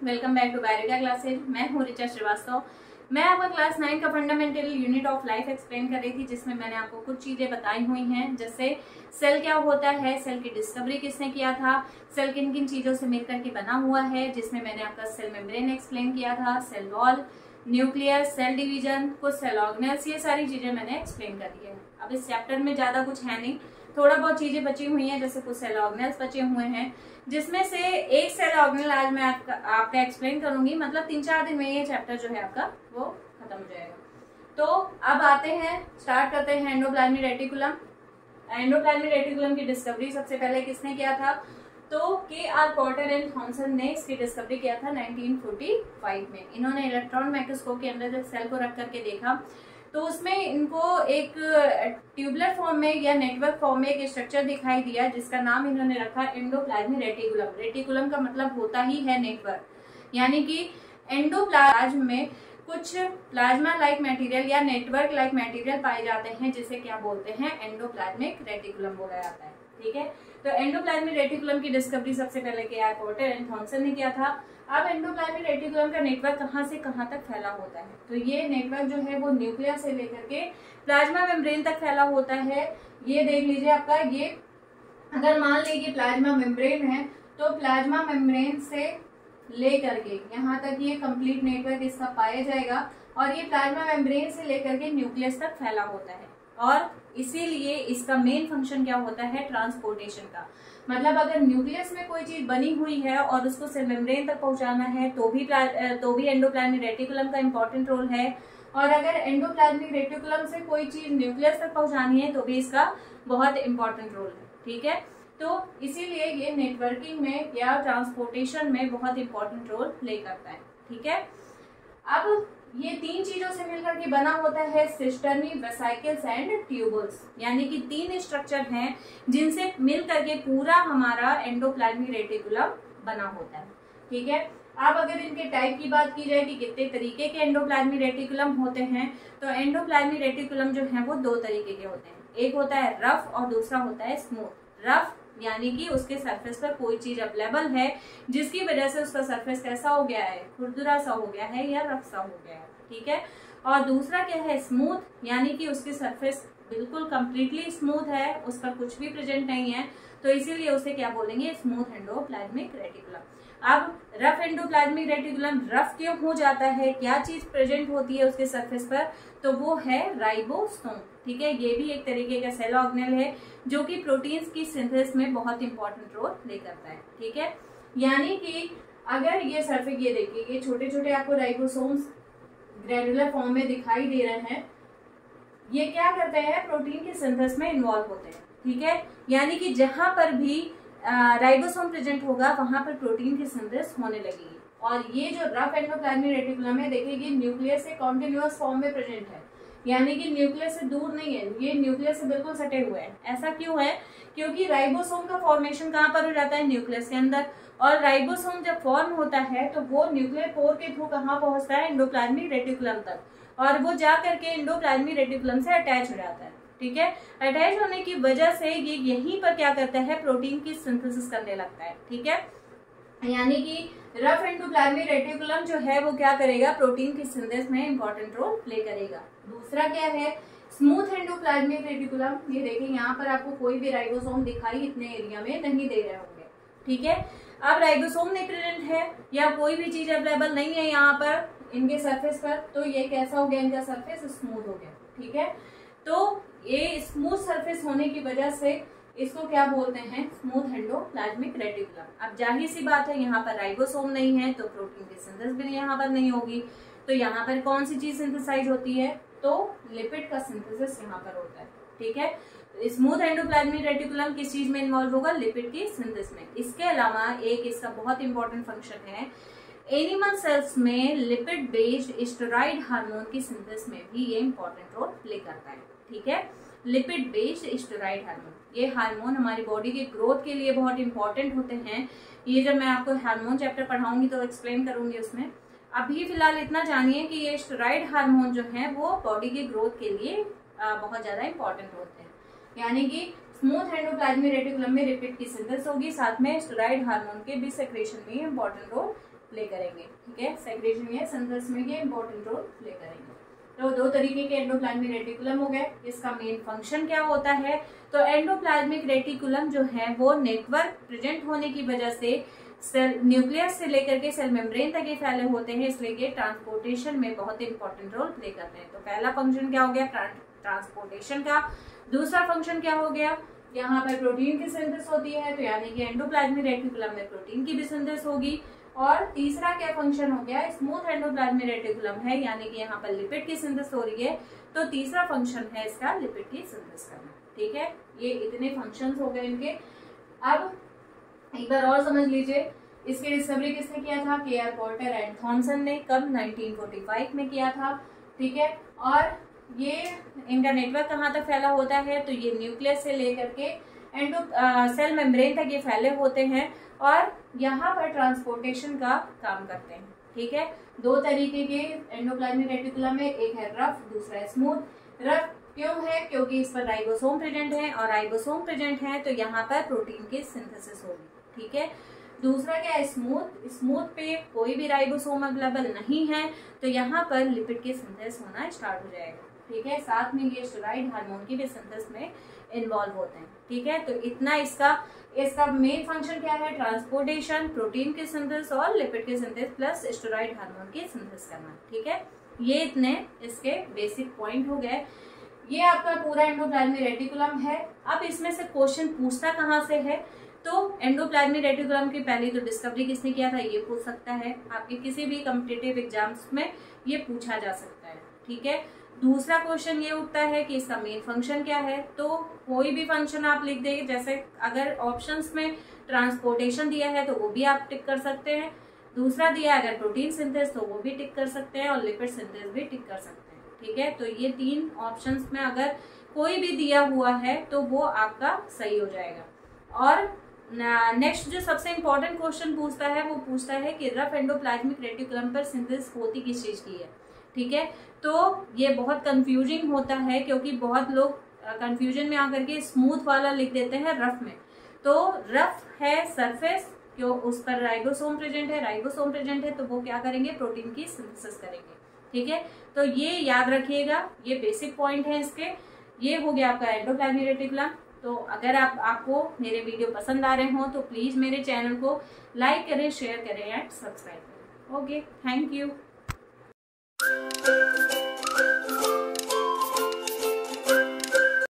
Welcome back to biology classes. मैं हूँ ऋचा श्रीवास्तव। मैं आपका क्लास 9 का fundamental unit of life explain कर रही थी, जिसमें मैंने आपको कुछ चीजें बताई हुई हैं, जैसे सेल क्या होता है, सेल की डिस्कवरी किसने किया था, सेल किन किन चीजों से मिलकर के बना हुआ है, जिसमें मैंने आपका सेल मेम्ब्रेन एक्सप्लेन किया था, cell wall, nucleus, cell division, कुछ सेल ऑर्गेनेल्स, ये सारी चीजें मैंने एक्सप्लेन कर दी है। अब इस चैप्टर में ज्यादा कुछ है नहीं, थोड़ा बहुत चीजें बची हुई हैं, जैसे कुछ सेल ऑर्गेनेल्स बचे हुए हैं, जिसमें से एक सेल ऑर्गेनेल आज मैं आपका एक्सप्लेन करूंगी। मतलब 3-4 दिन में ये चैप्टर जो है आपका वो खत्म हो जाएगा। तो अब आते हैं, स्टार्ट करते हैं एंडोप्लाज्मिक रेटिकुलम। एंडोप्लाज्मिक रेटिकुलम की डिस्कवरी सबसे पहले किसने किया था? तो के.आर. पोर्टर एंड थॉमसन ने इसकी डिस्कवरी किया था 1945 में। इन्होंने इलेक्ट्रॉन माइक्रोस्कोप के अंदर जब सेल को रख करके देखा तो उसमें इनको एक ट्यूबुलर फॉर्म में या नेटवर्क फॉर्म में एक स्ट्रक्चर दिखाई दिया, जिसका नाम इन्होंने रखा एंडोप्लाज्मिक रेटिकुलम। रेटिकुलम का मतलब होता ही है नेटवर्क, यानी कि एंडोप्लाज्म में कुछ प्लाज्मा लाइक मटेरियल या नेटवर्क लाइक मटेरियल पाए जाते हैं, जिसे क्या बोलते हैं? एंडोप्लाज्मिक रेटिकुलम बोला जाता है। ठीक है, तो एंडोप्लाज्मिक रेटिकुलम की डिस्कवरी सबसे पहले के.आर. पोर्टर एंड थॉमसन ने किया था। अब एंडोप्लाज्मिक रेटिकुलम का नेटवर्क कहाँ से कहाँ तक फैला होता है? तो ये नेटवर्क जो है वो न्यूक्लियस से लेकर के प्लाज्मा मेम्ब्रेन तक फैला होता है। ये देख लीजिए आपका, ये अगर मान लीजिए प्लाज्मा मेम्ब्रेन है तो प्लाज्मा मेम्ब्रेन से लेकर के यहाँ तक ये कंप्लीट नेटवर्क इसका पाया जाएगा, और ये प्लाज्मा मेम्ब्रेन से लेकर के न्यूक्लियस तक फैला होता है। और इसीलिए इसका मेन फंक्शन क्या होता है? ट्रांसपोर्टेशन का। मतलब अगर न्यूक्लियस में कोई चीज बनी हुई है और उसको सेल मेम्ब्रेन तक पहुंचाना है तो भी एंडोप्लाज्मिक रेटिकुलम का इंपॉर्टेंट रोल है, और अगर एंडोप्लाज्मिक रेटिकुलम से कोई चीज न्यूक्लियस तक पहुंचानी है तो भी इसका बहुत इंपॉर्टेंट रोल है। ठीक है, तो इसीलिए ये नेटवर्किंग में या ट्रांसपोर्टेशन में बहुत इंपॉर्टेंट रोल प्ले करता है। ठीक है, अब ये 3 चीजों से मिलकर के बना होता है सिस्टर्नी, वेसिकल्स एंड ट्यूबुल्स, यानी कि 3 स्ट्रक्चर हैं जिनसे मिलकर के पूरा हमारा एंडोप्लाज्मिक रेटिकुलम बना होता है। ठीक है, अब अगर इनके टाइप की बात की जाए कि कितने तरीके के एंडोप्लाज्मिक रेटिकुलम होते हैं, तो एंडोप्लाज्मिक रेटिकुलम जो है वो 2 तरीके के होते हैं। एक होता है रफ और दूसरा होता है स्मूथ। रफ यानी कि उसके सरफेस पर कोई चीज अवेलेबल है जिसकी वजह से उसका सरफेस कैसा हो गया है? खुरदुरा सा हो गया है या रफ सा हो गया है। ठीक है, और दूसरा क्या है? स्मूथ, यानी कि उसकी सरफेस बिल्कुल कंप्लीटली स्मूथ है, उस पर कुछ भी प्रेजेंट नहीं है, तो इसीलिए उसे क्या बोलेंगे? Smooth endoplasmic reticulum. अब रफ एंडोप्लाज्मिक रेटिकुलम रफ क्यों हो जाता है? क्या चीज प्रेजेंट होती है उसके सरफेस पर? तो वो है राइबोसोम। ठीक है, ये भी एक तरीके का सेल ऑर्गेनेल है जो कि प्रोटीन्स की सिंथेसिस में बहुत इंपॉर्टेंट रोल प्ले करता है। ठीक है, यानी कि अगर ये सरफेस, ये देखिए, ये छोटे छोटे आपको राइबोसोम्स ग्रेनुलर फॉर्म में दिखाई दे रहे हैं, ये क्या करते हैं? प्रोटीन की सिंथेसिस में इन्वॉल्व होते हैं। ठीक है, यानी कि जहां पर भी राइबोसोम प्रेजेंट होगा वहां पर प्रोटीन की सिंथेसिस होने लगेगी। और ये जो रफ एंडोप्लाज्मिक रेटिकुलम है, देखिए ये न्यूक्लियस से कॉन्टिन्यूअस फॉर्म में प्रेजेंट है, यानी कि न्यूक्लियस से दूर नहीं है, ये न्यूक्लियस से बिल्कुल सटे हुए हैं। ऐसा क्यों है? क्योंकि राइबोसोम का फॉर्मेशन कहाँ पर हो जाता है? न्यूक्लियस के अंदर। और राइबोसोम जब फॉर्म होता है तो वो न्यूक्लियर पोर के थ्रू कहाँ पहुंचता है? एंडोप्लाज्मिक रेटिकुलम तक, और वो जा करके एंडोप्लाज्मिक रेटिकुलम से अटैच हो जाता है। ठीक है, अटैच होने की वजह से ये यहीं पर क्या करता है? प्रोटीन की सिंथेसिस करने लगता है। ठीक है, यानी कि रफ एंडोप्लाज्मिक रेटिकुलम जो है वो क्या करेगा? प्रोटीन की सिंथेसिस में इंपॉर्टेंट रोल प्ले करेगा। दूसरा क्या है? Smooth endoplasmic reticulum. ये देखिए यहाँ पर आपको कोई भी राइबोसोम दिखाई इतने एरिया में नहीं दे रहे होंगे। ठीक है, अब राइबोसोम नहीं प्रेजेंट है या कोई भी चीज अवेलेबल नहीं है यहाँ पर इनके सरफेस पर, तो ये कैसा हो गया? इनका सरफेस स्मूथ हो गया। ठीक है, तो ये स्मूथ सरफेस होने की वजह से इसको क्या बोलते हैं? Smooth endoplasmic reticulum. अब जाहिर सी बात है, यहाँ पर राइबोसोम नहीं है तो प्रोटीन की सिंथेसिस भी यहाँ पर नहीं होगी, तो यहाँ पर कौन सी चीज सिंथेसाइज होती है? तो लिपिड का सिंथेसिस यहाँ पर होता है। ठीक है, स्मूथ एंडोप्लाज्मिक रेटिकुलम किस चीज में इन्वॉल्व होगा? लिपिड की सिंथेसिस में। इसके अलावा एक इसका बहुत इंपॉर्टेंट फंक्शन है, एनिमल सेल्स में लिपिड बेस्ड स्टेरॉइड हार्मोन की सिंथेसिस में भी ये इंपॉर्टेंट रोल प्ले करता है। ठीक है, लिपिड बेस्ड स्टेरॉइड हार्मोन, ये हार्मोन हमारी बॉडी के ग्रोथ के लिए बहुत इंपॉर्टेंट होते हैं। ये जब मैं आपको हार्मोन चैप्टर पढ़ाऊंगी तो एक्सप्लेन करूंगी उसमें। अभी फिलहाल इतना जानिए कि ये स्टेरॉइड हार्मोन जो है वो बॉडी के ग्रोथ के लिए बहुत ज्यादा इंपॉर्टेंट होते हैं। यानी कि स्मूथ एंडोप्लाज्मिक रेटिकुलम में लिपिड की सिंथेसिस होगी, साथ में स्टेरॉइड हार्मोन के भी सेक्रेशन में इंपॉर्टेंट रोल प्ले करेंगे। ठीक है, सेक्रेशन या सिंथेसिस में ये इंपॉर्टेंट रोल प्ले करेंगे। तो दो तरीके के एंडोप्लाज्मिक रेटिकुलम हो गए। इसका मेन फंक्शन क्या होता है, तो एंडोप्लाज्मिक रेटिकुलम जो है वो नेटवर्क प्रेजेंट होने की वजह से सेल न्यूक्लियस से लेकर के सेल मेम्ब्रेन तक ये फैले होते हैं, इसलिए ये ट्रांसपोर्टेशन में बहुत इंपॉर्टेंट रोल प्ले करते हैं। तो पहला फंक्शन क्या हो गया, ट्रांसपोर्टेशन का। दूसरा फंक्शन क्या हो गया, यहाँ पर प्रोटीन की सिंथेसिस होती है, तो यानी कि एंडोप्लाज्मिक रेटिकुलम में प्रोटीन की भी सिंथेसिस होगी। और तीसरा क्या फंक्शन हो गया, स्मूथ एंडोप्लाज्मिक रेटिकुलम है, यानी कि यहाँ पर लिपिड की सिंथेसिस हो रही है, तो तीसरा फंक्शन है इसका लिपिड की सिंथेसिस करना। ठीक है, ये इतने फंक्शंस हो गए इनके। अब एक बार और समझ लीजिए, इसकी डिस्कवरी किसने किया था, केआर पोर्टर एंड थॉमसन ने, कब 1945 में किया था। ठीक है, और ये इनका नेटवर्क कहाँ तक फैला होता है, तो ये न्यूक्लियस से लेकर के सेल मेम्ब्रेन तक ये फैले होते हैं और यहाँ पर ट्रांसपोर्टेशन का काम करते हैं। ठीक है, दो तरीके के एंडोप्लाज्मिक रेटिकुलम में, एक है रफ, दूसरा है स्मूथ। रफ क्यों है, क्योंकि इस पर राइबोसोम प्रेजेंट है, और राइबोसोम प्रेजेंट है तो यहाँ पर प्रोटीन की सिंथेसिस होगी। ठीक है, दूसरा क्या है स्मूथ। स्मूथ पे कोई भी राइबोसोम अवेलेबल नहीं है, तो यहाँ पर लिपिड की सिंथेसिस होना स्टार्ट हो जाएगा। ठीक है, साथ में ये स्टेरॉइड हार्मोन की भी सिंथेसिस में इन्वॉल्व होते हैं। ठीक है, तो इतना इसका मेन फंक्शन क्या है, ट्रांसपोर्टेशन, प्रोटीन की सिंथेसिस और लिपिड की सिंथेसिस प्लस स्टेरॉइड हार्मोन की सिंथेसिस करना। ठीक है, ये इतने इसके बेसिक पॉइंट हो गए। ये आपका पूरा एंडोप्लाज्मिक रेटिकुलम है। अब इसमें से क्वेश्चन पूछता कहाँ से है, तो एंडोप्लाज्मिक रेटिकुलम की पहली तो डिस्कवरी किसने किया था, ये पूछ सकता है। आपके किसी भी कॉम्पिटिटिव एग्जाम्स में ये पूछा जा सकता है। ठीक है, दूसरा क्वेश्चन ये उठता है कि इसका मेन फंक्शन क्या है, तो कोई भी फंक्शन आप लिख देंगे। जैसे अगर ऑप्शंस में ट्रांसपोर्टेशन दिया है तो वो भी आप टिक कर सकते हैं, दूसरा दिया अगर प्रोटीन सिंथेसिस तो वो भी टिक कर सकते हैं, और लिपिड सिंथेसिस भी टिक कर सकते हैं। ठीक है, तो ये तीन ऑप्शंस में अगर कोई भी दिया हुआ है तो वो आपका सही हो जाएगा। और नेक्स्ट जो सबसे इंपॉर्टेंट क्वेश्चन पूछता है वो पूछता है कि रफ एंडोप्लाज्मिक रेटिकुलम पर सिंथेसिस होती किस चीज की है। ठीक है, तो ये बहुत कंफ्यूजिंग होता है, क्योंकि बहुत लोग कंफ्यूजन में आकर के स्मूथ वाला लिख देते हैं रफ में। तो रफ है सरफेस, क्यों उस पर राइबोसोम प्रेजेंट है, तो वो क्या करेंगे, प्रोटीन की सिंथेसिस करेंगे। ठीक है, तो ये याद रखिएगा, ये बेसिक पॉइंट है इसके। ये हो गया आपका एंडोप्लाज्मिक रेटिकुलम। तो अगर आपको मेरे वीडियो पसंद आ रहे हो तो प्लीज मेरे चैनल को लाइक करें, शेयर करें एंड सब्सक्राइब करें। Okay, thank you.